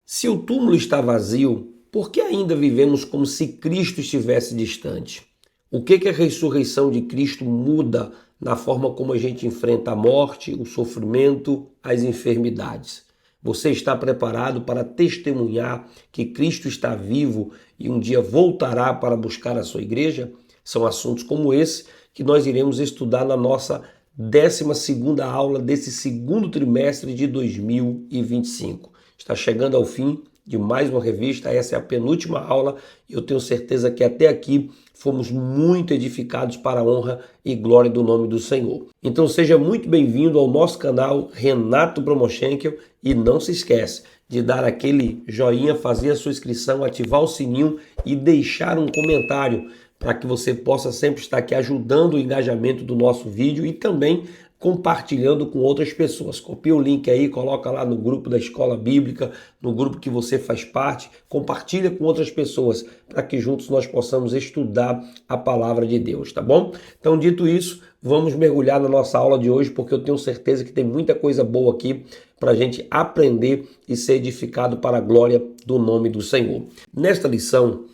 Se o túmulo está vazio, por que ainda vivemos como se Cristo estivesse distante? O que a ressurreição de Cristo muda na forma como a gente enfrenta a morte, o sofrimento, as enfermidades? Você está preparado para testemunhar que Cristo está vivo e um dia voltará para buscar a sua igreja? São assuntos como esse que nós iremos estudar na nossa 12ª aula desse segundo trimestre de 2025. Está chegando ao fim de mais uma revista, essa é a penúltima aula e eu tenho certeza que até aqui fomos muito edificados para a honra e glória do nome do Senhor. Então seja muito bem-vindo ao nosso canal Renato Promochenkel e não se esquece de dar aquele joinha, fazer a sua inscrição, ativar o sininho e deixar um comentário para que você possa sempre estar aqui ajudando o engajamento do nosso vídeo e também compartilhando com outras pessoas. Copia o link aí, coloca lá no grupo da Escola Bíblica, no grupo que você faz parte, compartilha com outras pessoas para que juntos nós possamos estudar a palavra de Deus, tá bom? Então, dito isso, vamos mergulhar na nossa aula de hoje, porque eu tenho certeza que tem muita coisa boa aqui para a gente aprender e ser edificado para a glória do nome do Senhor. Nesta lição,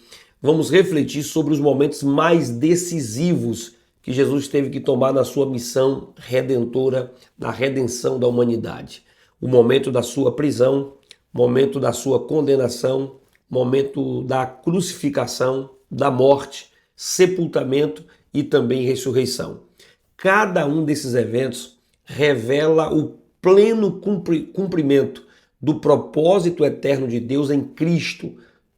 vamos refletir sobre os momentos mais decisivos que Jesus teve que tomar na sua missão redentora, na redenção da humanidade. O momento da sua prisão, momento da sua condenação, momento da crucificação, da morte, sepultamento e também ressurreição. Cada um desses eventos revela o pleno cumprimento do propósito eterno de Deus em Cristo.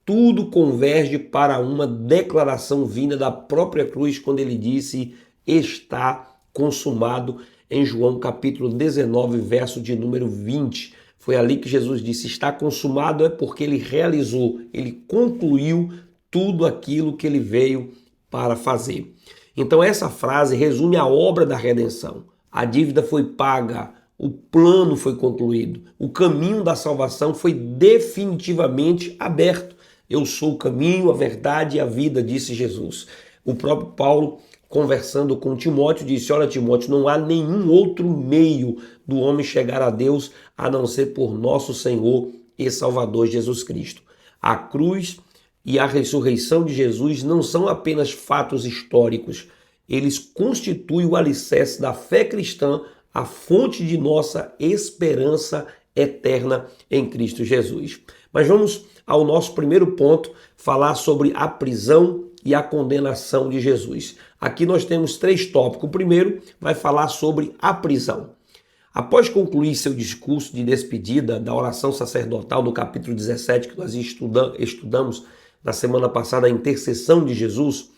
Tudo converge para uma declaração vinda da própria cruz, quando ele disse, está consumado, em João capítulo 19, verso de número 20. Foi ali que Jesus disse, está consumado, é porque ele realizou, ele concluiu tudo aquilo que ele veio para fazer. Então essa frase resume a obra da redenção. A dívida foi paga, o plano foi concluído, o caminho da salvação foi definitivamente aberto. Eu sou o caminho, a verdade e a vida, disse Jesus. O próprio Paulo, conversando com Timóteo, disse, olha Timóteo, não há nenhum outro meio do homem chegar a Deus a não ser por nosso Senhor e Salvador Jesus Cristo. A cruz e a ressurreição de Jesus não são apenas fatos históricos, eles constituem o alicerce da fé cristã, a fonte de nossa esperança eterna em Cristo Jesus. Mas vamos ao nosso primeiro ponto, falar sobre a prisão e a condenação de Jesus. Aqui nós temos 3 tópicos. O primeiro vai falar sobre a prisão. Após concluir seu discurso de despedida da oração sacerdotal do capítulo 17, que nós estudamos na semana passada, a intercessão de Jesus,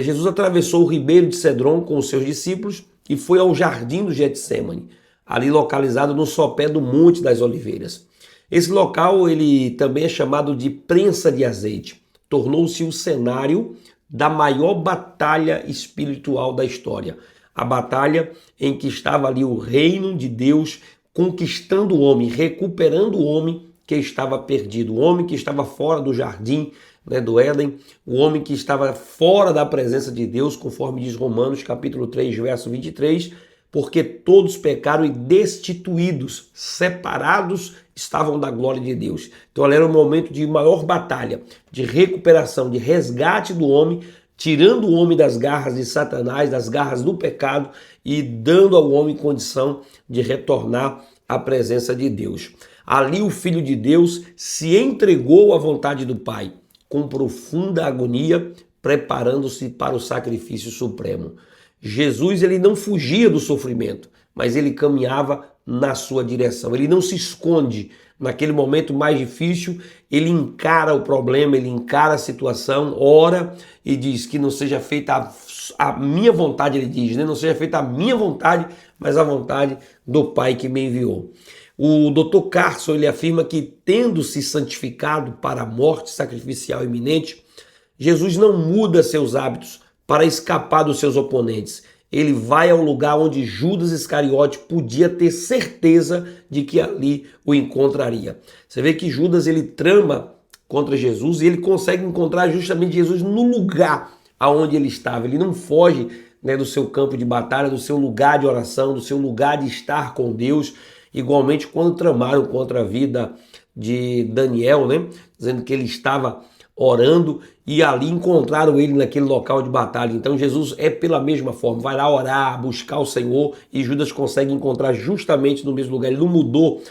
Jesus atravessou o ribeiro de Cedron com os seus discípulos e foi ao jardim do Getsêmani, ali localizado no sopé do Monte das Oliveiras. Esse local ele também é chamado de prensa de azeite. Tornou-se o cenário da maior batalha espiritual da história. A batalha em que estava ali o reino de Deus conquistando o homem, recuperando o homem que estava perdido. O homem que estava fora do jardim, do Éden, o homem que estava fora da presença de Deus, conforme diz Romanos capítulo 3, verso 23, porque todos pecaram e destituídos, separados estavam da glória de Deus. Então era um momento de maior batalha, de recuperação, de resgate do homem, tirando o homem das garras de Satanás, das garras do pecado e dando ao homem condição de retornar à presença de Deus. Ali o Filho de Deus se entregou à vontade do Pai, com profunda agonia, preparando-se para o sacrifício supremo. Jesus ele não fugia do sofrimento, mas ele caminhava na sua direção. Ele não se esconde naquele momento mais difícil, ele encara o problema, ele encara a situação, ora e diz que não seja feita a minha vontade, ele diz, né? Não seja feita a minha vontade, mas a vontade do Pai que me enviou. O Dr. Carson ele afirma que, tendo se santificado para a morte sacrificial iminente, Jesus não muda seus hábitos para escapar dos seus oponentes. Ele vai ao lugar onde Judas Iscariote podia ter certeza de que ali o encontraria. Você vê que Judas ele trama contra Jesus e ele consegue encontrar justamente Jesus no lugar aonde ele estava. Ele não foge, do seu campo de batalha, do seu lugar de oração, do seu lugar de estar com Deus. Igualmente, quando tramaram contra a vida de Daniel, né? Dizendo que ele estava orando e ali encontraram ele naquele local de batalha. Então Jesus é pela mesma forma, vai lá orar, buscar o Senhor, e Judas consegue encontrar justamente no mesmo lugar. Ele não mudou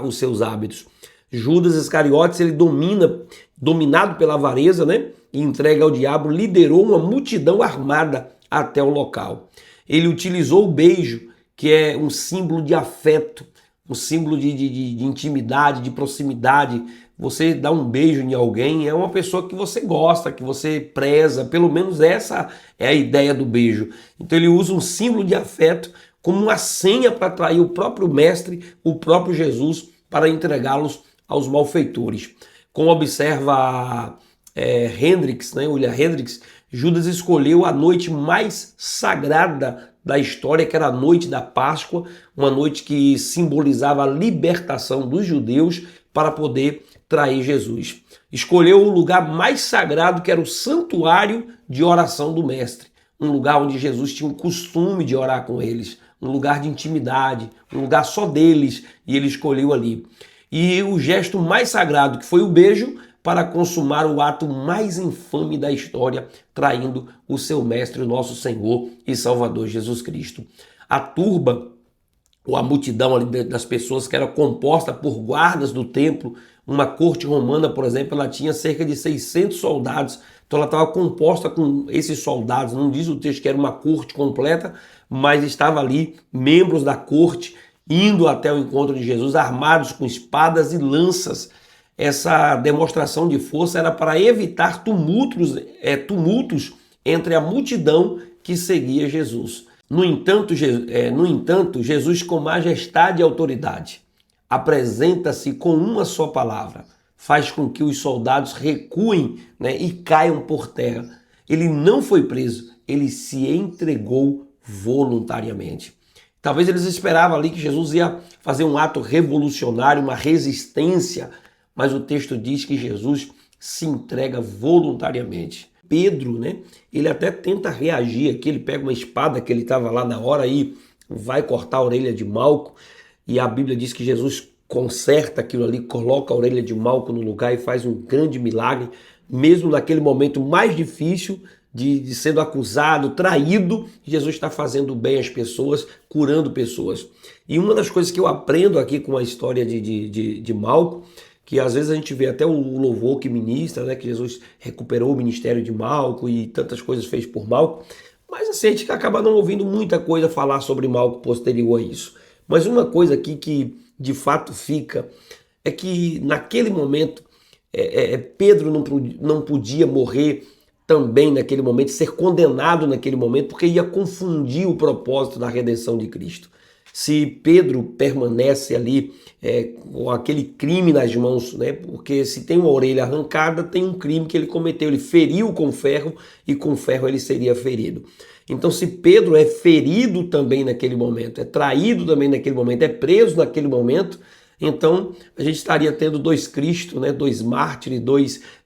os seus hábitos. Judas Iscariotes, ele dominado pela avareza, né? E entregue ao diabo, liderou uma multidão armada até o local. Ele utilizou o beijo, que é um símbolo de afeto, um símbolo de intimidade, de proximidade. Você dá um beijo em alguém, é uma pessoa que você gosta, que você preza, pelo menos essa é a ideia do beijo. Então ele usa um símbolo de afeto como uma senha para atrair o próprio mestre, o próprio Jesus, para entregá-los aos malfeitores. Como observa Hendricks, né, William Hendricks, Judas escolheu a noite mais sagrada da história, que era a noite da Páscoa, uma noite que simbolizava a libertação dos judeus para poder trair Jesus. Escolheu o lugar mais sagrado, que era o santuário de oração do mestre, um lugar onde Jesus tinha o costume de orar com eles, um lugar de intimidade, um lugar só deles, e ele escolheu ali. E o gesto mais sagrado, que foi o beijo, para consumar o ato mais infame da história, traindo o seu mestre, o nosso Senhor e Salvador Jesus Cristo. A turba, ou a multidão ali das pessoas, que era composta por guardas do templo, uma corte romana, por exemplo, ela tinha cerca de 600 soldados, então ela estava composta com esses soldados, não diz o texto que era uma corte completa, mas estava ali membros da corte, indo até o encontro de Jesus, armados com espadas e lanças. Essa demonstração de força era para evitar tumultos entre a multidão que seguia Jesus. No entanto, Jesus, com majestade e autoridade, apresenta-se com uma só palavra, faz com que os soldados recuem, né, e caiam por terra. Ele não foi preso, ele se entregou voluntariamente. Talvez eles esperavam ali que Jesus ia fazer um ato revolucionário, uma resistência, mas o texto diz que Jesus se entrega voluntariamente. Pedro, né, ele até tenta reagir aqui, ele pega uma espada que ele estava lá na hora e vai cortar a orelha de Malco, e a Bíblia diz que Jesus conserta aquilo ali, coloca a orelha de Malco no lugar e faz um grande milagre, mesmo naquele momento mais difícil de sendo acusado, traído, Jesus está fazendo bem às pessoas, curando pessoas. E uma das coisas que eu aprendo aqui com a história de Malco, que às vezes a gente vê até o louvor que ministra, né, que Jesus recuperou o ministério de Malco e tantas coisas fez por Malco, mas assim, a gente acaba não ouvindo muita coisa falar sobre Malco posterior a isso. Mas uma coisa aqui que de fato fica é que naquele momento Pedro não podia morrer também naquele momento, ser condenado naquele momento, porque ia confundir o propósito da redenção de Cristo. Se Pedro permanece ali com aquele crime nas mãos, né? Porque se tem uma orelha arrancada, tem um crime que ele cometeu, ele feriu com ferro e com ferro ele seria ferido. Então, se Pedro é ferido também naquele momento, é traído também naquele momento, é preso naquele momento, então a gente estaria tendo dois Cristos, né? Dois mártires,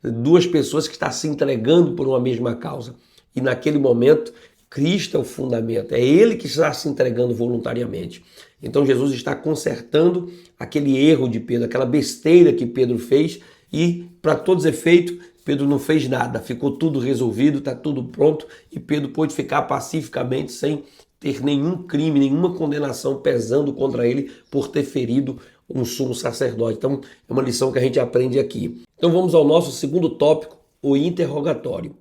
duas pessoas que estão se entregando por uma mesma causa. E naquele momento, Cristo é o fundamento, é ele que está se entregando voluntariamente. Então Jesus está consertando aquele erro de Pedro, aquela besteira que Pedro fez, e para todos os efeitos, Pedro não fez nada, ficou tudo resolvido, está tudo pronto, e Pedro pôde ficar pacificamente sem ter nenhum crime, nenhuma condenação pesando contra ele por ter ferido um sumo sacerdote. Então é uma lição que a gente aprende aqui. Então vamos ao nosso segundo tópico, o interrogatório.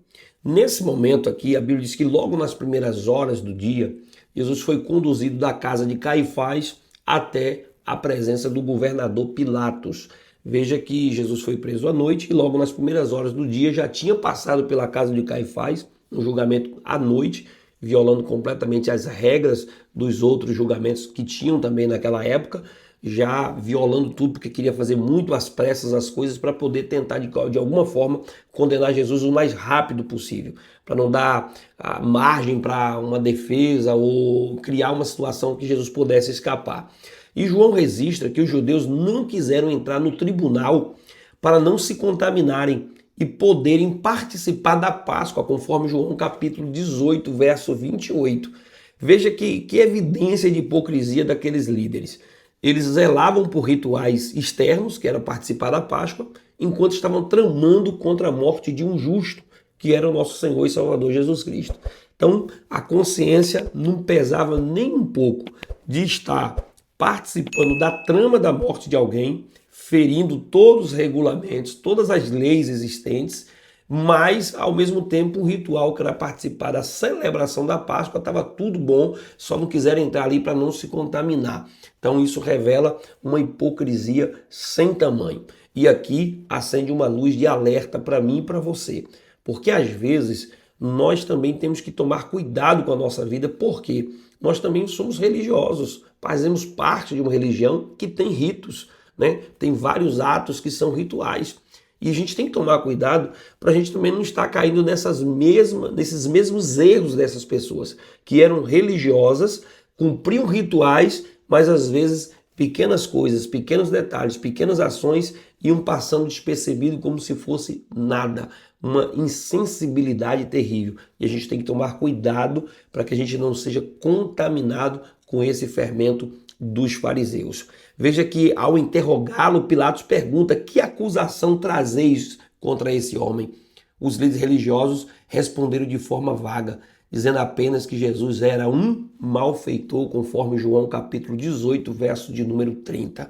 Nesse momento aqui, a Bíblia diz que logo nas primeiras horas do dia, Jesus foi conduzido da casa de Caifás até a presença do governador Pilatos. Veja que Jesus foi preso à noite e logo nas primeiras horas do dia já tinha passado pela casa de Caifás, um julgamento à noite, violando completamente as regras dos outros julgamentos que tinham também naquela época, já violando tudo porque queria fazer muito às pressas as coisas para poder tentar de alguma forma condenar Jesus o mais rápido possível, para não dar margem para uma defesa ou criar uma situação que Jesus pudesse escapar. E João registra que os judeus não quiseram entrar no tribunal para não se contaminarem e poderem participar da Páscoa, conforme João capítulo 18, verso 28. Veja que evidência de hipocrisia daqueles líderes. Eles zelavam por rituais externos, que era participar da Páscoa, enquanto estavam tramando contra a morte de um justo, que era o nosso Senhor e Salvador Jesus Cristo. Então, a consciência não pesava nem um pouco de estar participando da trama da morte de alguém, ferindo todos os regulamentos, todas as leis existentes, mas, ao mesmo tempo, um ritual que era participar da celebração da Páscoa, estava tudo bom, só não quiseram entrar ali para não se contaminar. Então, isso revela uma hipocrisia sem tamanho. E aqui acende uma luz de alerta para mim e para você, porque às vezes nós também temos que tomar cuidado com a nossa vida, porque nós também somos religiosos, fazemos parte de uma religião que tem ritos, né? Tem vários atos que são rituais. E a gente tem que tomar cuidado para a gente também não estar caindo nesses mesmos erros dessas pessoas que eram religiosas, cumpriam rituais, mas às vezes pequenas coisas, pequenos detalhes, pequenas ações iam passando despercebido como se fosse nada. Uma insensibilidade terrível. E a gente tem que tomar cuidado para que a gente não seja contaminado com esse fermento dos fariseus. Veja que ao interrogá-lo, Pilatos pergunta: que acusação trazeis contra esse homem? Os líderes religiosos responderam de forma vaga, dizendo apenas que Jesus era um malfeitor, conforme João capítulo 18, verso de número 30.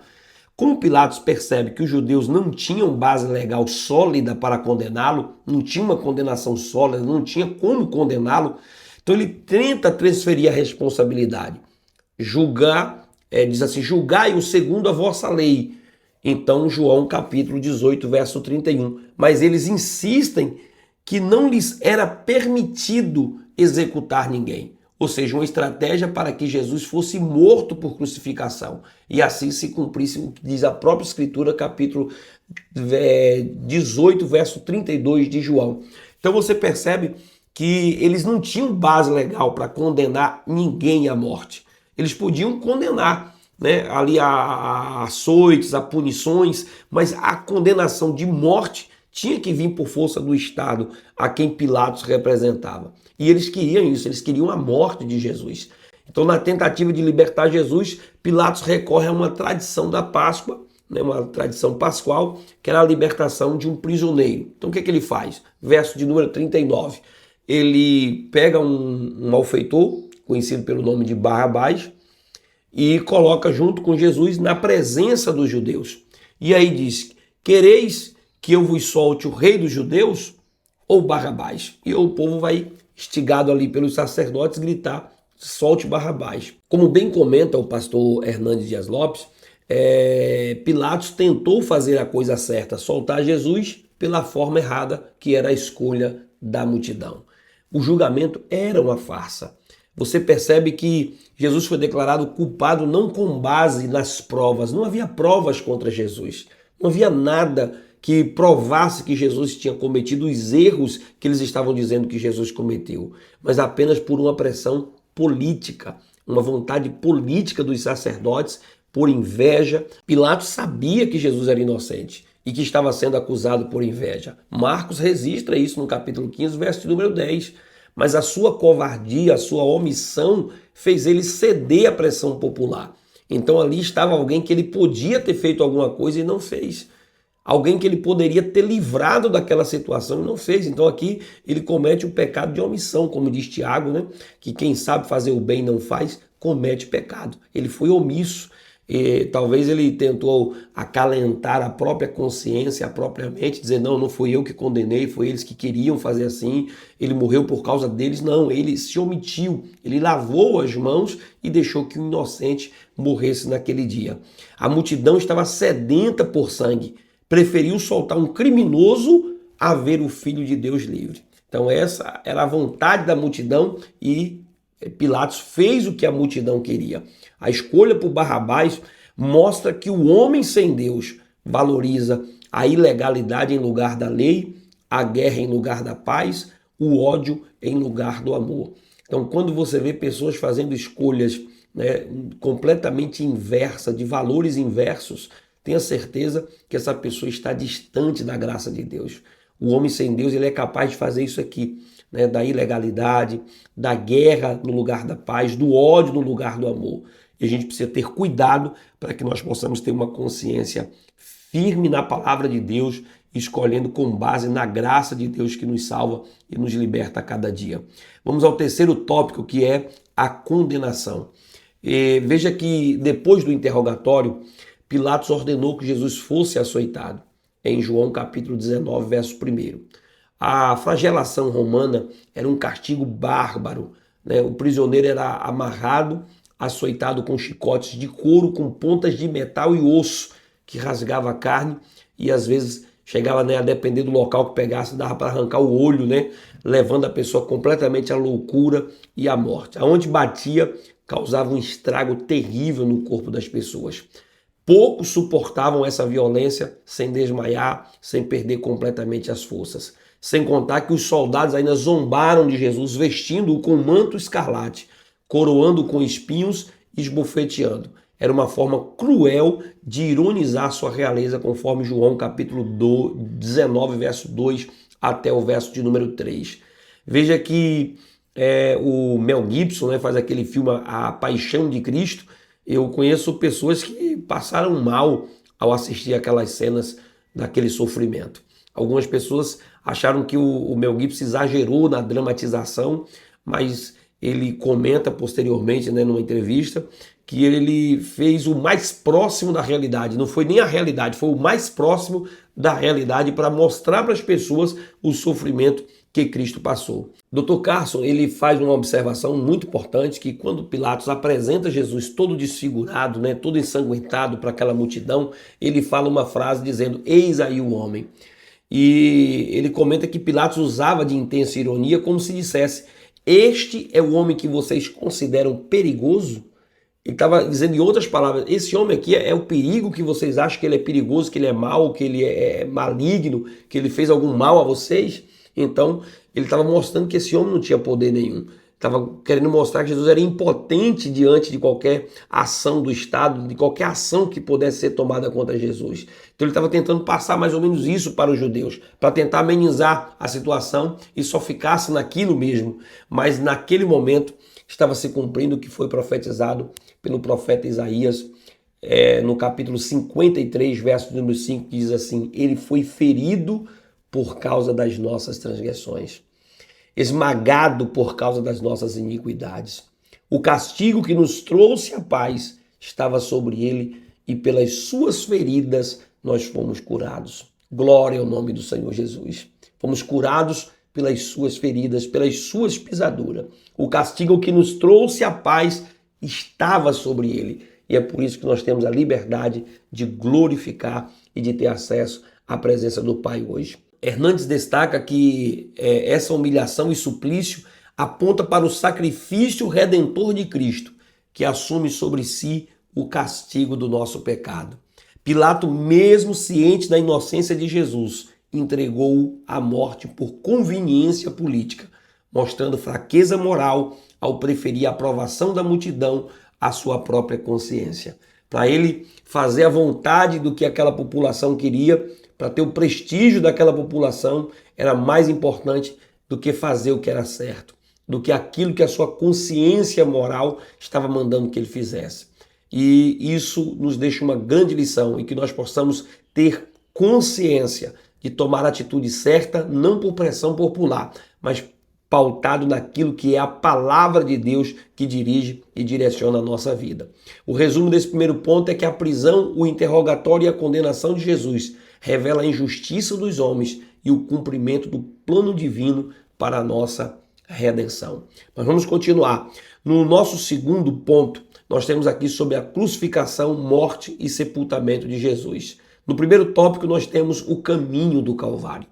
Como Pilatos percebe que os judeus não tinham base legal sólida para condená-lo, não tinha uma condenação sólida, não tinha como condená-lo, então ele tenta transferir a responsabilidade. Diz assim, julgai-o segundo a vossa lei. Então, João capítulo 18, verso 31. Mas eles insistem que não lhes era permitido executar ninguém. Ou seja, uma estratégia para que Jesus fosse morto por crucificação. E assim se cumprisse o que diz a própria Escritura, capítulo 18, verso 32 de João. Então você percebe que eles não tinham base legal para condenar ninguém à morte. Eles podiam condenar, né, ali a açoites, a punições, mas a condenação de morte tinha que vir por força do Estado a quem Pilatos representava. E eles queriam isso, eles queriam a morte de Jesus. Então, na tentativa de libertar Jesus, Pilatos recorre a uma tradição da Páscoa, né, uma tradição pascual, que era a libertação de um prisioneiro. Então, o que ele faz? Verso de número 39. Ele pega um malfeitor, conhecido pelo nome de Barrabás, e coloca junto com Jesus na presença dos judeus. E aí diz: quereis que eu vos solte o rei dos judeus ou Barrabás? E o povo vai, instigado ali pelos sacerdotes, gritar: solte Barrabás. Como bem comenta o pastor Hernandes Dias Lopes, Pilatos tentou fazer a coisa certa, soltar Jesus, pela forma errada, que era a escolha da multidão. O julgamento era uma farsa. Você percebe que Jesus foi declarado culpado não com base nas provas. Não havia provas contra Jesus. Não havia nada que provasse que Jesus tinha cometido os erros que eles estavam dizendo que Jesus cometeu, mas apenas por uma pressão política, uma vontade política dos sacerdotes, por inveja. Pilatos sabia que Jesus era inocente e que estava sendo acusado por inveja. Marcos registra isso no capítulo 15, verso número 10. Mas a sua covardia, a sua omissão fez ele ceder à pressão popular. Então ali estava alguém que ele podia ter feito alguma coisa e não fez. Alguém que ele poderia ter livrado daquela situação e não fez. Então aqui ele comete o pecado de omissão, como diz Tiago, né? Que quem sabe fazer o bem e não faz, comete pecado. Ele foi omisso. E talvez ele tentou acalentar a própria consciência, a própria mente, dizer: não, não fui eu que condenei, foi eles que queriam fazer assim, ele morreu por causa deles. Não, ele se omitiu, ele lavou as mãos e deixou que o inocente morresse naquele dia. A multidão estava sedenta por sangue, preferiu soltar um criminoso a ver o Filho de Deus livre. Então essa era a vontade da multidão e Pilatos fez o que a multidão queria. A escolha por Barrabás mostra que o homem sem Deus valoriza a ilegalidade em lugar da lei, a guerra em lugar da paz, o ódio em lugar do amor. Então, quando você vê pessoas fazendo escolhas, né, completamente inversas, de valores inversos, tenha certeza que essa pessoa está distante da graça de Deus. O homem sem Deus, ele é capaz de fazer isso aqui, né, da ilegalidade, da guerra no lugar da paz, do ódio no lugar do amor. E a gente precisa ter cuidado para que nós possamos ter uma consciência firme na palavra de Deus, escolhendo com base na graça de Deus que nos salva e nos liberta a cada dia. Vamos ao terceiro tópico, que é a condenação. Veja que depois do interrogatório, Pilatos ordenou que Jesus fosse açoitado, em João capítulo 19, verso 1. A flagelação romana era um castigo bárbaro, né? O prisioneiro era amarrado, açoitado com chicotes de couro, com pontas de metal e osso, que rasgava a carne e às vezes chegava, né, a depender do local que pegasse, dava para arrancar o olho, né, levando a pessoa completamente à loucura e à morte. Aonde batia, causava um estrago terrível no corpo das pessoas. Poucos suportavam essa violência sem desmaiar, sem perder completamente as forças. Sem contar que os soldados ainda zombaram de Jesus, vestindo-o com manto escarlate, coroando com espinhos e esbofeteando. Era uma forma cruel de ironizar sua realeza, conforme João capítulo 19, verso 2 até o verso de número 3. Veja que o Mel Gibson, né, faz aquele filme A Paixão de Cristo. Eu conheço pessoas que passaram mal ao assistir aquelas cenas daquele sofrimento. Algumas pessoas acharam que o Mel Gibson exagerou na dramatização, mas ele comenta posteriormente, né, numa entrevista, que ele fez o mais próximo da realidade. Não foi nem a realidade, foi o mais próximo da realidade para mostrar para as pessoas o sofrimento que Cristo passou. Dr. Carson, ele faz uma observação muito importante, que quando Pilatos apresenta Jesus todo desfigurado, né, todo ensanguentado para aquela multidão, ele fala uma frase dizendo: "Eis aí o homem". E ele comenta que Pilatos usava de intensa ironia, como se dissesse: "Este é o homem que vocês consideram perigoso?" Ele estava dizendo, em outras palavras, esse homem aqui é o perigo que vocês acham que ele é perigoso, que ele é mau, que ele é maligno, que ele fez algum mal a vocês. Então, ele estava mostrando que esse homem não tinha poder nenhum. Estava querendo mostrar que Jesus era impotente diante de qualquer ação do Estado, de qualquer ação que pudesse ser tomada contra Jesus. Então ele estava tentando passar mais ou menos isso para os judeus, para tentar amenizar a situação e só ficasse naquilo mesmo. Mas naquele momento estava se cumprindo o que foi profetizado pelo profeta Isaías, no capítulo 53, verso número 5, que diz assim: "Ele foi ferido por causa das nossas transgressões, esmagado por causa das nossas iniquidades. O castigo que nos trouxe a paz estava sobre ele, e pelas suas feridas nós fomos curados." Glória ao nome do Senhor Jesus. Fomos curados pelas suas feridas, pelas suas pisaduras. O castigo que nos trouxe a paz estava sobre ele. E é por isso que nós temos a liberdade de glorificar e de ter acesso à presença do Pai hoje. Hernandes destaca que essa humilhação e suplício aponta para o sacrifício redentor de Cristo, que assume sobre si o castigo do nosso pecado. Pilato, mesmo ciente da inocência de Jesus, entregou-o à morte por conveniência política, mostrando fraqueza moral ao preferir a aprovação da multidão à sua própria consciência. Para ele fazer a vontade do que aquela população queria, para ter o prestígio daquela população, era mais importante do que fazer o que era certo, do que aquilo que a sua consciência moral estava mandando que ele fizesse. E isso nos deixa uma grande lição, e que nós possamos ter consciência de tomar a atitude certa, não por pressão popular, mas pautado naquilo que é a palavra de Deus que dirige e direciona a nossa vida. O resumo desse primeiro ponto é que a prisão, o interrogatório e a condenação de Jesus revela a injustiça dos homens e o cumprimento do plano divino para a nossa redenção. Mas vamos continuar. No nosso segundo ponto, nós temos aqui sobre a crucificação, morte e sepultamento de Jesus. No primeiro tópico, nós temos o caminho do Calvário.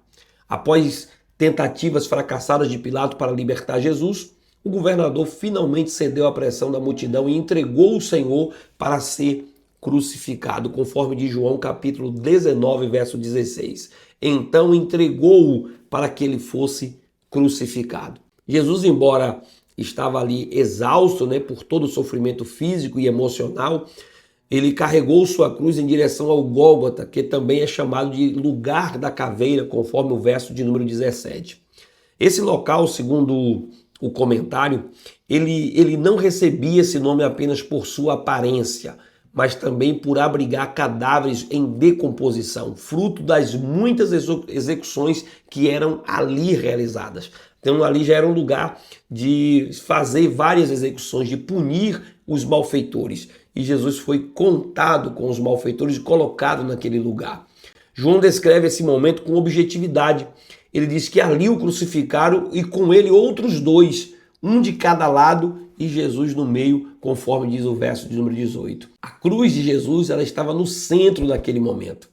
Após tentativas fracassadas de Pilato para libertar Jesus, o governador finalmente cedeu à pressão da multidão e entregou o Senhor para ser crucificado, conforme diz João capítulo 19, verso 16. Então entregou-o para que ele fosse crucificado. Jesus, embora estava ali exausto, né, por todo o sofrimento físico e emocional, ele carregou sua cruz em direção ao Gólgota, que também é chamado de lugar da caveira, conforme o verso de número 17. Esse local, segundo o comentário, ele não recebia esse nome apenas por sua aparência, mas também por abrigar cadáveres em decomposição, fruto das muitas execuções que eram ali realizadas. Então ali já era um lugar de fazer várias execuções, de punir os malfeitores. E Jesus foi contado com os malfeitores e colocado naquele lugar. João descreve esse momento com objetividade. Ele diz que ali o crucificaram e com ele outros dois, um de cada lado e Jesus no meio, conforme diz o verso de número 18. A cruz de Jesus, ela estava no centro daquele momento.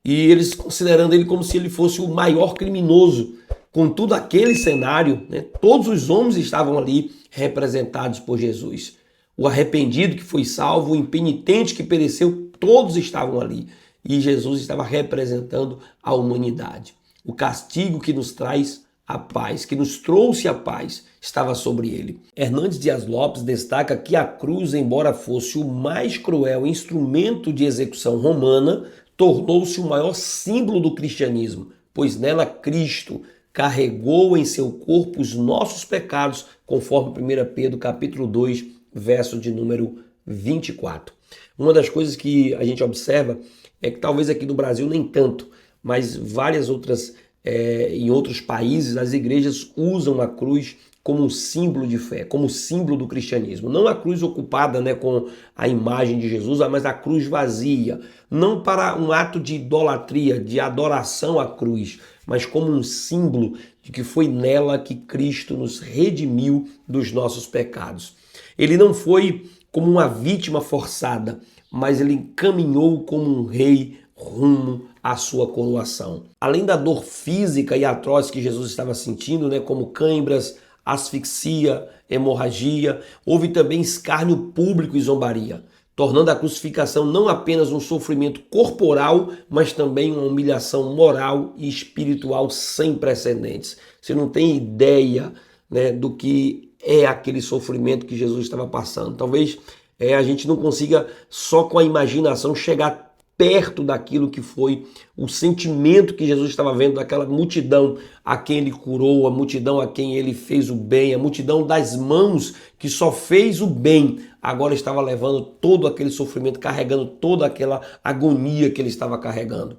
E eles considerando ele como se ele fosse o maior criminoso. Com todo aquele cenário, né, todos os homens estavam ali representados por Jesus. O arrependido que foi salvo, o impenitente que pereceu, todos estavam ali. E Jesus estava representando a humanidade. O castigo que nos traz a paz, que nos trouxe a paz, estava sobre ele. Hernandes Dias Lopes destaca que a cruz, embora fosse o mais cruel instrumento de execução romana, tornou-se o maior símbolo do cristianismo, pois nela Cristo carregou em seu corpo os nossos pecados, conforme 1 Pedro capítulo 2, verso de número 24. Uma das coisas que a gente observa é que talvez aqui no Brasil nem tanto, mas várias outras, em outros países, as igrejas usam a cruz como um símbolo de fé, como símbolo do cristianismo. Não a cruz ocupada, né, com a imagem de Jesus, mas a cruz vazia. Não para um ato de idolatria, de adoração à cruz, mas como um símbolo de que foi nela que Cristo nos redimiu dos nossos pecados. Ele não foi como uma vítima forçada, mas ele caminhou como um rei rumo à sua coroação. Além da dor física e atroz que Jesus estava sentindo, né, como câimbras, asfixia, hemorragia, houve também escárnio público e zombaria, tornando a crucificação não apenas um sofrimento corporal, mas também uma humilhação moral e espiritual sem precedentes. Você não tem ideia, né, do que é aquele sofrimento que Jesus estava passando. Talvez a gente não consiga só com a imaginação chegar perto daquilo que foi o sentimento que Jesus estava vendo daquela multidão a quem ele curou, a multidão a quem ele fez o bem, a multidão das mãos que só fez o bem, agora estava levando todo aquele sofrimento, carregando toda aquela agonia que ele estava carregando.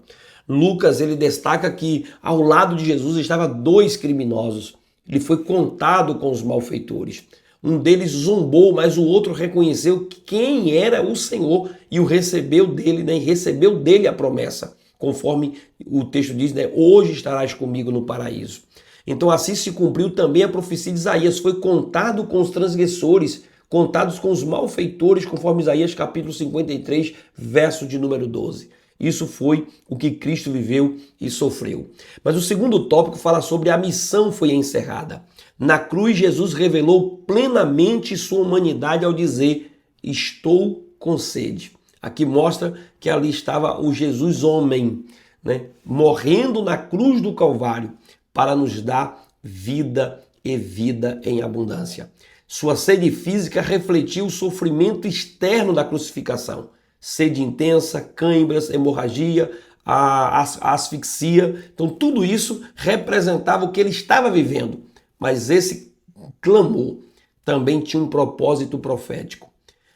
Lucas, ele destaca que ao lado de Jesus estavam dois criminosos. Ele foi contado com os malfeitores. Um deles zombou, mas o outro reconheceu quem era o Senhor e o recebeu dele, né? E recebeu dele a promessa, conforme o texto diz, né? Hoje estarás comigo no paraíso. Então assim se cumpriu também a profecia de Isaías, foi contado com os transgressores, contados com os malfeitores, conforme Isaías capítulo 53, verso de número 12. Isso foi o que Cristo viveu e sofreu. Mas o segundo tópico fala sobre a missão foi encerrada. Na cruz, Jesus revelou plenamente sua humanidade ao dizer, estou com sede. Aqui mostra que ali estava o Jesus homem, né, morrendo na cruz do Calvário para nos dar vida e vida em abundância. Sua sede física refletiu o sofrimento externo da crucificação. Sede intensa, cãibras, hemorragia, a asfixia. Então tudo isso representava o que ele estava vivendo. Mas esse clamor também tinha um propósito profético.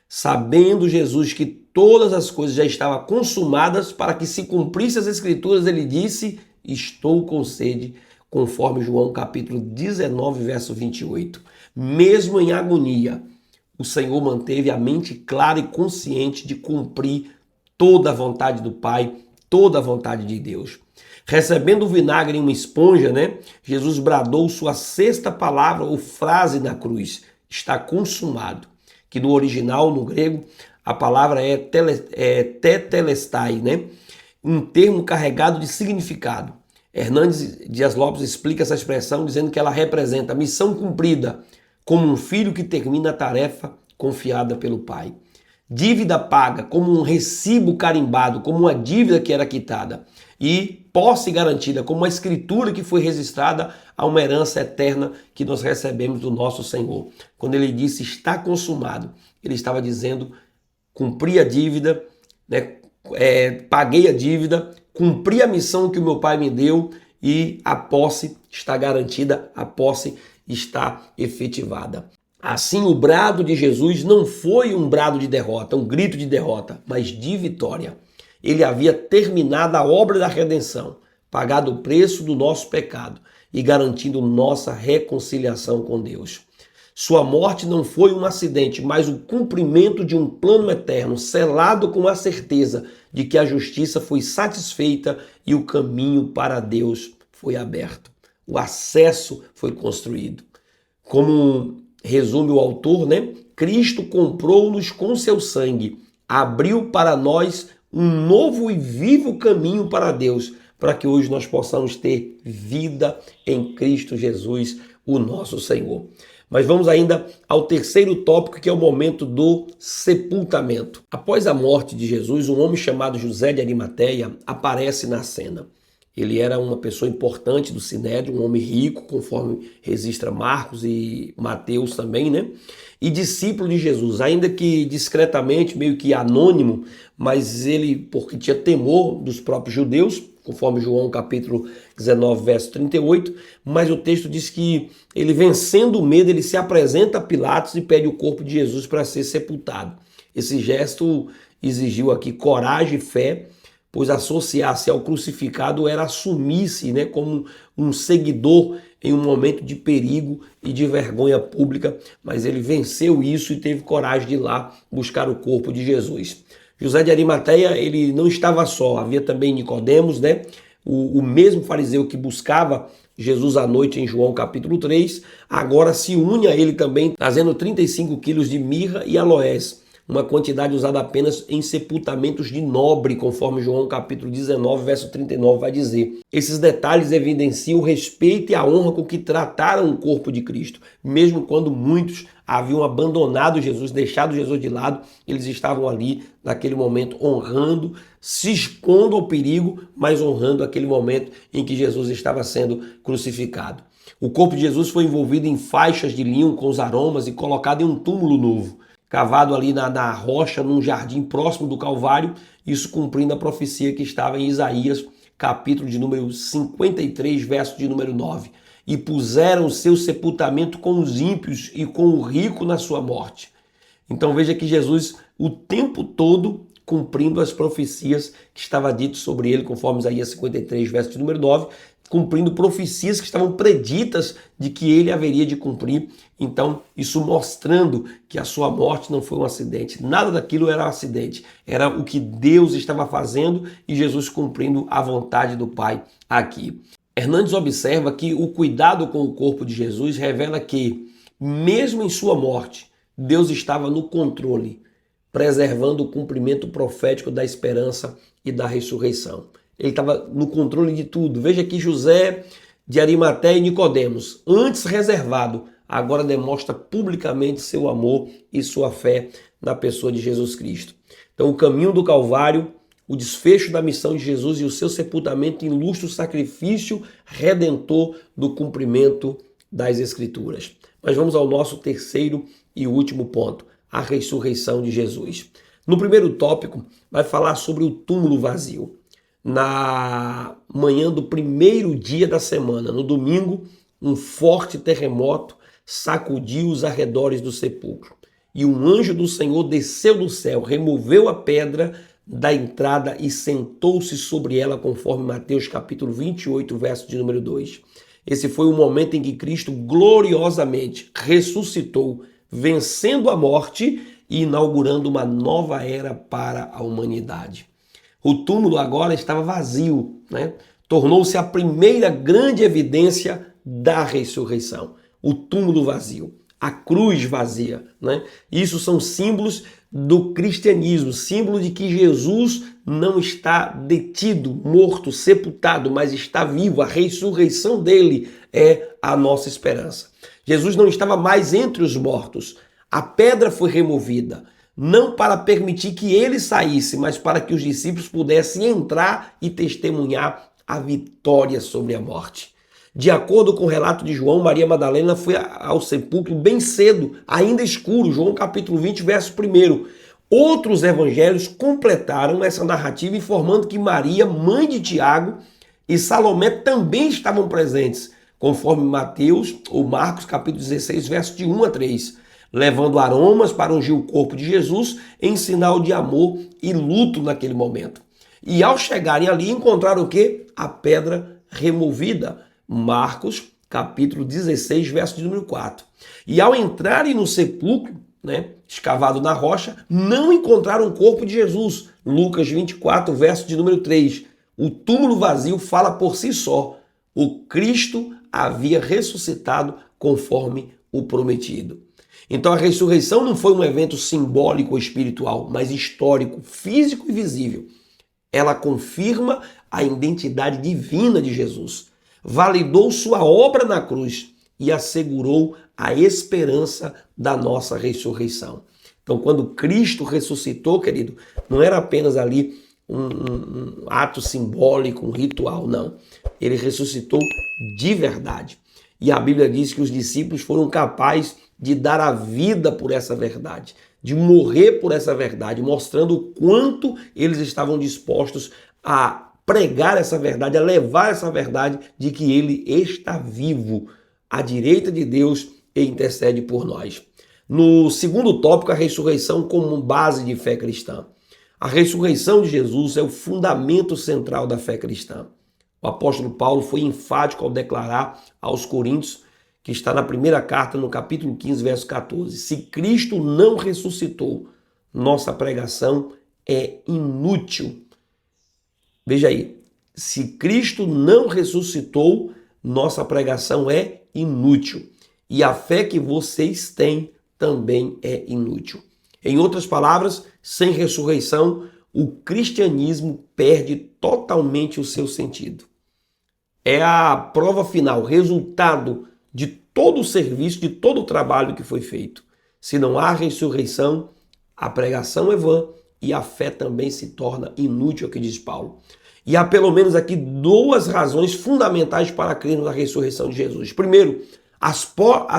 Sabendo Jesus que todas as coisas já estavam consumadas para que se cumprisse as escrituras, ele disse, estou com sede, conforme João capítulo 19, verso 28. Mesmo em agonia, o Senhor manteve a mente clara e consciente de cumprir toda a vontade do Pai, toda a vontade de Deus. Recebendo o vinagre em uma esponja, né? Jesus bradou sua sexta palavra ou frase na cruz, está consumado. Que no original, no grego, a palavra é tetelestai, né? Um termo carregado de significado. Hernandes Dias Lopes explica essa expressão dizendo que ela representa a missão cumprida, como um filho que termina a tarefa confiada pelo pai. Dívida paga, como um recibo carimbado, como uma dívida que era quitada. E posse garantida, como uma escritura que foi registrada a uma herança eterna que nós recebemos do nosso Senhor. Quando ele disse está consumado, ele estava dizendo cumpri a dívida, né? Paguei a dívida, cumpri a missão que o meu pai me deu e a posse está garantida, a posse está efetivada. Assim, o brado de Jesus não foi um brado de derrota, um grito de derrota, mas de vitória. Ele havia terminado a obra da redenção, pagado o preço do nosso pecado e garantindo nossa reconciliação com Deus. Sua morte não foi um acidente, mas o cumprimento de um plano eterno, selado com a certeza de que a justiça foi satisfeita e o caminho para Deus foi aberto. O acesso foi construído. Como resume o autor, Cristo comprou-nos com seu sangue, abriu para nós um novo e vivo caminho para Deus, para que hoje nós possamos ter vida em Cristo Jesus, o nosso Senhor. Mas vamos ainda ao terceiro tópico, que é o momento do sepultamento. Após a morte de Jesus, um homem chamado José de Arimateia aparece na cena. Ele era uma pessoa importante do Sinédrio, um homem rico, conforme registra Marcos e Mateus também, E discípulo de Jesus, ainda que discretamente, meio que anônimo, mas ele, porque tinha temor dos próprios judeus, conforme João capítulo 19, verso 38, mas o texto diz que ele, vencendo o medo, ele se apresenta a Pilatos e pede o corpo de Jesus para ser sepultado. Esse gesto exigiu aqui coragem e fé, pois associar-se ao crucificado era assumir-se como um seguidor em um momento de perigo e de vergonha pública, mas ele venceu isso e teve coragem de ir lá buscar o corpo de Jesus. José de Arimateia, ele não estava só, havia também Nicodemos, o mesmo fariseu que buscava Jesus à noite em João capítulo 3, agora se une a ele também, trazendo 35 quilos de mirra e aloés, uma quantidade usada apenas em sepultamentos de nobre, conforme João capítulo 19, verso 39 vai dizer. Esses detalhes evidenciam o respeito e a honra com que trataram o corpo de Cristo. Mesmo quando muitos haviam abandonado Jesus, deixado Jesus de lado, eles estavam ali naquele momento honrando, se expondo ao perigo, mas honrando aquele momento em que Jesus estava sendo crucificado. O corpo de Jesus foi envolvido em faixas de linho com os aromas e colocado em um túmulo novo, cavado ali na rocha, num jardim próximo do Calvário, isso cumprindo a profecia que estava em Isaías, capítulo de número 53, verso de número 9. E puseram o seu sepultamento com os ímpios e com o rico na sua morte. Então veja que Jesus, o tempo todo, cumprindo as profecias que estava dito sobre ele, conforme Isaías 53, verso de número 9, cumprindo profecias que estavam preditas de que ele haveria de cumprir. Então, isso mostrando que a sua morte não foi um acidente. Nada daquilo era um acidente. Era o que Deus estava fazendo e Jesus cumprindo a vontade do Pai aqui. Hernandes observa que o cuidado com o corpo de Jesus revela que, mesmo em sua morte, Deus estava no controle, preservando o cumprimento profético da esperança e da ressurreição. Ele estava no controle de tudo. Veja que José de Arimateia e Nicodemos, antes reservado, agora demonstra publicamente seu amor e sua fé na pessoa de Jesus Cristo. Então, o caminho do Calvário, o desfecho da missão de Jesus e o seu sepultamento ilustra o sacrifício redentor do cumprimento das Escrituras. Mas vamos ao nosso terceiro e último ponto, a ressurreição de Jesus. No primeiro tópico, vai falar sobre o túmulo vazio. Na manhã do primeiro dia da semana, no domingo, um forte terremoto sacudiu os arredores do sepulcro. E um anjo do Senhor desceu do céu, removeu a pedra da entrada e sentou-se sobre ela, conforme Mateus capítulo 28, verso de número 2. Esse foi o momento em que Cristo gloriosamente ressuscitou, vencendo a morte e inaugurando uma nova era para a humanidade. O túmulo agora estava vazio, Tornou-se a primeira grande evidência da ressurreição. O túmulo vazio, a cruz vazia, Isso são símbolos do cristianismo, símbolo de que Jesus não está detido, morto, sepultado, mas está vivo. A ressurreição dele é a nossa esperança. Jesus não estava mais entre os mortos. A pedra foi removida, não para permitir que ele saísse, mas para que os discípulos pudessem entrar e testemunhar a vitória sobre a morte. De acordo com o relato de João, Maria Madalena foi ao sepulcro bem cedo, ainda escuro, João capítulo 20, verso 1. Outros evangelhos completaram essa narrativa informando que Maria, mãe de Tiago, e Salomé também estavam presentes conforme Mateus ou Marcos capítulo 16, verso de 1 a 3, levando aromas para ungir o corpo de Jesus em sinal de amor e luto naquele momento. E ao chegarem ali, encontraram o quê? A pedra removida. Marcos capítulo 16, verso de número 4. E ao entrarem no sepulcro, escavado na rocha, não encontraram o corpo de Jesus. Lucas 24, verso de número 3. O túmulo vazio fala por si só. O Cristo havia ressuscitado conforme o prometido. Então a ressurreição não foi um evento simbólico ou espiritual, mas histórico, físico e visível. Ela confirma a identidade divina de Jesus, validou sua obra na cruz e assegurou a esperança da nossa ressurreição. Então, quando Cristo ressuscitou, querido, não era apenas ali um ato simbólico, um ritual, não. Ele ressuscitou de verdade. E a Bíblia diz que os discípulos foram capazes de dar a vida por essa verdade, de morrer por essa verdade, mostrando o quanto eles estavam dispostos a pregar essa verdade, a levar essa verdade de que ele está vivo à direita de Deus e intercede por nós. No segundo tópico, a ressurreição como base de fé cristã. A ressurreição de Jesus é o fundamento central da fé cristã. O apóstolo Paulo foi enfático ao declarar aos Coríntios, que está na primeira carta, no capítulo 15, verso 14. Se Cristo não ressuscitou, nossa pregação é inútil. Veja aí, se Cristo não ressuscitou, nossa pregação é inútil. E a fé que vocês têm também é inútil. Em outras palavras, sem ressurreição, o cristianismo perde totalmente o seu sentido. É a prova final, resultado de todo o serviço, de todo o trabalho que foi feito. Se não há ressurreição, a pregação é vã e a fé também se torna inútil, é o que diz Paulo. E há pelo menos aqui duas razões fundamentais para crer na ressurreição de Jesus. Primeiro, as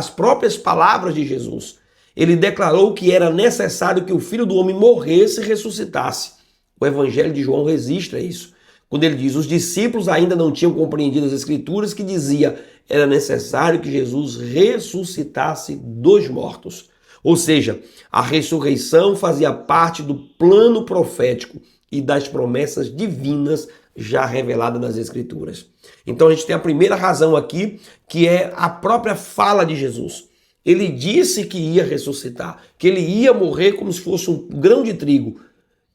próprias palavras de Jesus. Ele declarou que era necessário que o Filho do Homem morresse e ressuscitasse. O Evangelho de João registra isso. Quando ele diz, os discípulos ainda não tinham compreendido as Escrituras, que dizia, era necessário que Jesus ressuscitasse dos mortos. Ou seja, a ressurreição fazia parte do plano profético e das promessas divinas já reveladas nas Escrituras. Então a gente tem a primeira razão aqui, que é a própria fala de Jesus. Ele disse que ia ressuscitar, que ele ia morrer como se fosse um grão de trigo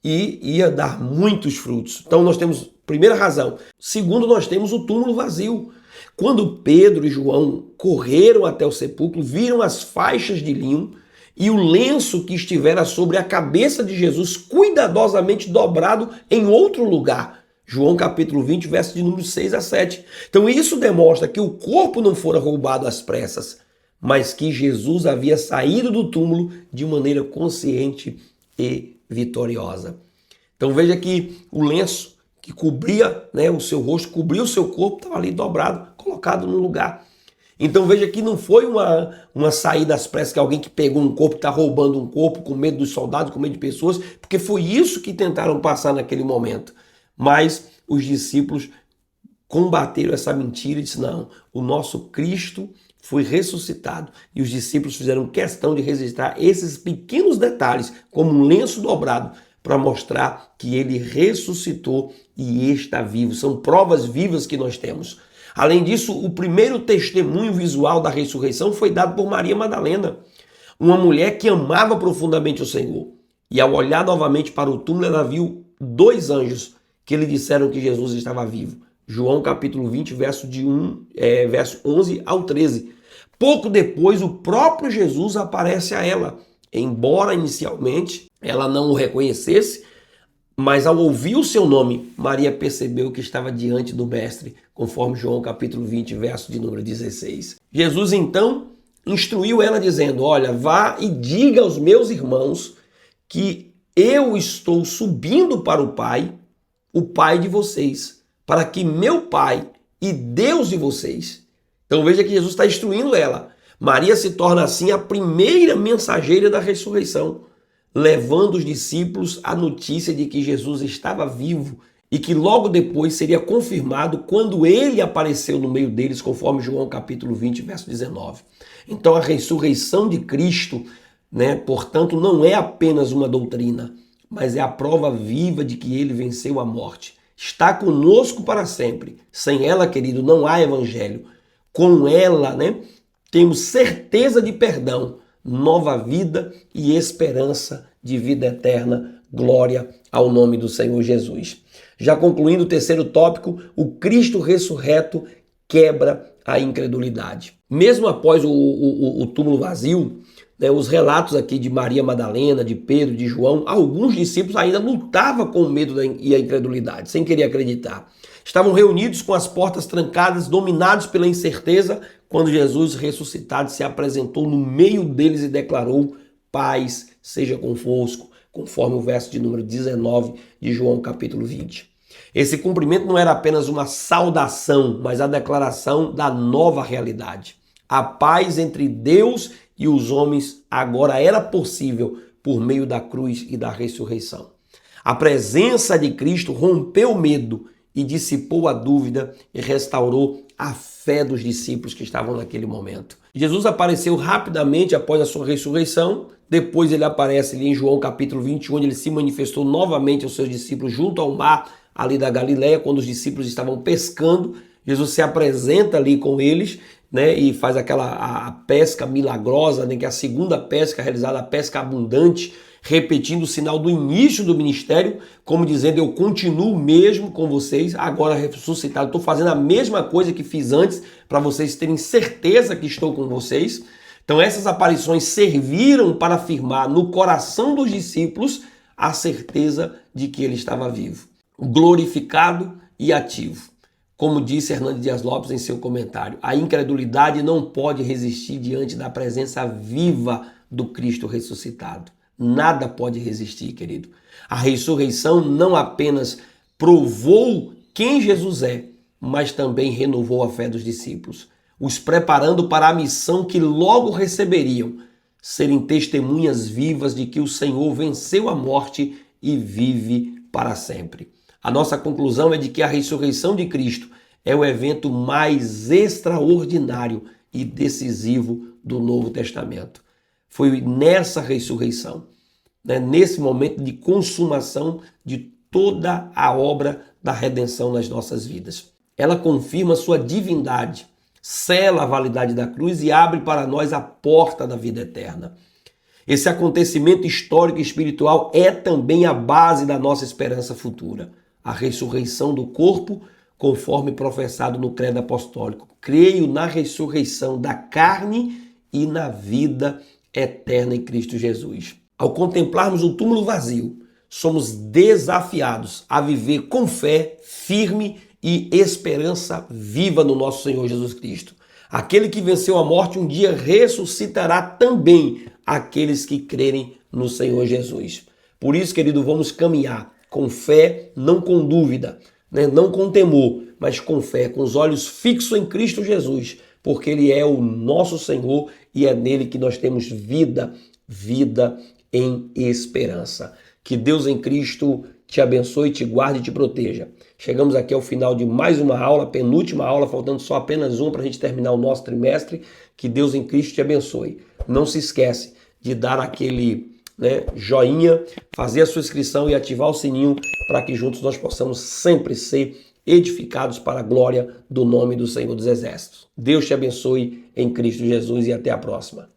e ia dar muitos frutos. Então nós temos primeira razão. Segundo, nós temos o túmulo vazio. Quando Pedro e João correram até o sepulcro, viram as faixas de linho e o lenço que estivera sobre a cabeça de Jesus cuidadosamente dobrado em outro lugar. João capítulo 20, verso de número 6 a 7. Então isso demonstra que o corpo não fora roubado às pressas, mas que Jesus havia saído do túmulo de maneira consciente e vitoriosa. Então veja que o lenço que cobria o seu rosto, cobria o seu corpo, estava ali dobrado, colocado no lugar. Então veja que não foi uma saída às pressas, que alguém que pegou um corpo, está roubando um corpo com medo dos soldados, com medo de pessoas, porque foi isso que tentaram passar naquele momento. Mas os discípulos combateram essa mentira e disseram, não, o nosso Cristo foi ressuscitado. E os discípulos fizeram questão de registrar esses pequenos detalhes, como um lenço dobrado, para mostrar que ele ressuscitou e está vivo. São provas vivas que nós temos. Além disso, o primeiro testemunho visual da ressurreição foi dado por Maria Madalena, uma mulher que amava profundamente o Senhor. E ao olhar novamente para o túmulo, ela viu dois anjos que lhe disseram que Jesus estava vivo. João capítulo 20, verso 11 ao 13. Pouco depois, o próprio Jesus aparece a ela. Embora inicialmente ela não o reconhecesse, mas ao ouvir o seu nome, Maria percebeu que estava diante do Mestre, conforme João capítulo 20, verso de número 16. Jesus então instruiu ela dizendo, olha, vá e diga aos meus irmãos que eu estou subindo para o Pai de vocês, para que meu Pai e Deus de vocês. Então veja que Jesus está instruindo ela. Maria se torna assim a primeira mensageira da ressurreição, levando os discípulos a notícia de que Jesus estava vivo e que logo depois seria confirmado quando ele apareceu no meio deles, conforme João capítulo 20, verso 19. Então a ressurreição de Cristo, portanto, não é apenas uma doutrina, mas é a prova viva de que ele venceu a morte. Está conosco para sempre. Sem ela, querido, não há evangelho. Com ela, temos certeza de perdão, nova vida e esperança de vida eterna. Glória ao nome do Senhor Jesus. Já concluindo o terceiro tópico, o Cristo ressurreto quebra a incredulidade. Mesmo após o túmulo vazio, os relatos aqui de Maria Madalena, de Pedro, de João, alguns discípulos ainda lutavam com o medo e a incredulidade, sem querer acreditar. Estavam reunidos com as portas trancadas, dominados pela incerteza, quando Jesus ressuscitado se apresentou no meio deles e declarou: paz seja convosco, conforme o verso de número 19 de João capítulo 20. Esse cumprimento não era apenas uma saudação, mas a declaração da nova realidade. A paz entre Deus e os homens agora era possível por meio da cruz e da ressurreição. A presença de Cristo rompeu o medo e dissipou a dúvida e restaurou a fé dos discípulos que estavam naquele momento. Jesus apareceu rapidamente após a sua ressurreição. Depois ele aparece ali em João capítulo 21, onde ele se manifestou novamente aos seus discípulos junto ao mar ali da Galileia, quando os discípulos estavam pescando. Jesus se apresenta ali com eles, e faz a pesca milagrosa, que é a segunda pesca realizada, a pesca abundante, repetindo o sinal do início do ministério, como dizendo: eu continuo mesmo com vocês, agora ressuscitado, estou fazendo a mesma coisa que fiz antes, para vocês terem certeza que estou com vocês. Então essas aparições serviram para afirmar no coração dos discípulos a certeza de que ele estava vivo, glorificado e ativo. Como disse Hernandes Dias Lopes em seu comentário, a incredulidade não pode resistir diante da presença viva do Cristo ressuscitado. Nada pode resistir, querido. A ressurreição não apenas provou quem Jesus é, mas também renovou a fé dos discípulos, os preparando para a missão que logo receberiam: serem testemunhas vivas de que o Senhor venceu a morte e vive para sempre. A nossa conclusão é de que a ressurreição de Cristo é o evento mais extraordinário e decisivo do Novo Testamento. Foi nessa ressurreição, nesse momento de consumação de toda a obra da redenção nas nossas vidas. Ela confirma sua divindade, sela a validade da cruz e abre para nós a porta da vida eterna. Esse acontecimento histórico e espiritual é também a base da nossa esperança futura. A ressurreição do corpo, conforme professado no credo apostólico. Creio na ressurreição da carne e na vida eterna em Cristo Jesus. Ao contemplarmos o túmulo vazio, somos desafiados a viver com fé firme e esperança viva no nosso Senhor Jesus Cristo. Aquele que venceu a morte um dia ressuscitará também aqueles que crerem no Senhor Jesus. Por isso, querido, vamos caminhar com fé, não com dúvida, não com temor, mas com fé, com os olhos fixos em Cristo Jesus, porque Ele é o nosso Senhor e é nele que nós temos vida em esperança. Que Deus em Cristo te abençoe, te guarde e te proteja. Chegamos aqui ao final de mais uma aula, penúltima aula, faltando só apenas uma para a gente terminar o nosso trimestre. Que Deus em Cristo te abençoe. Não se esquece de dar aquele joinha, fazer a sua inscrição e ativar o sininho para que juntos nós possamos sempre ser edificados para a glória do nome do Senhor dos Exércitos. Deus te abençoe em Cristo Jesus e até a próxima.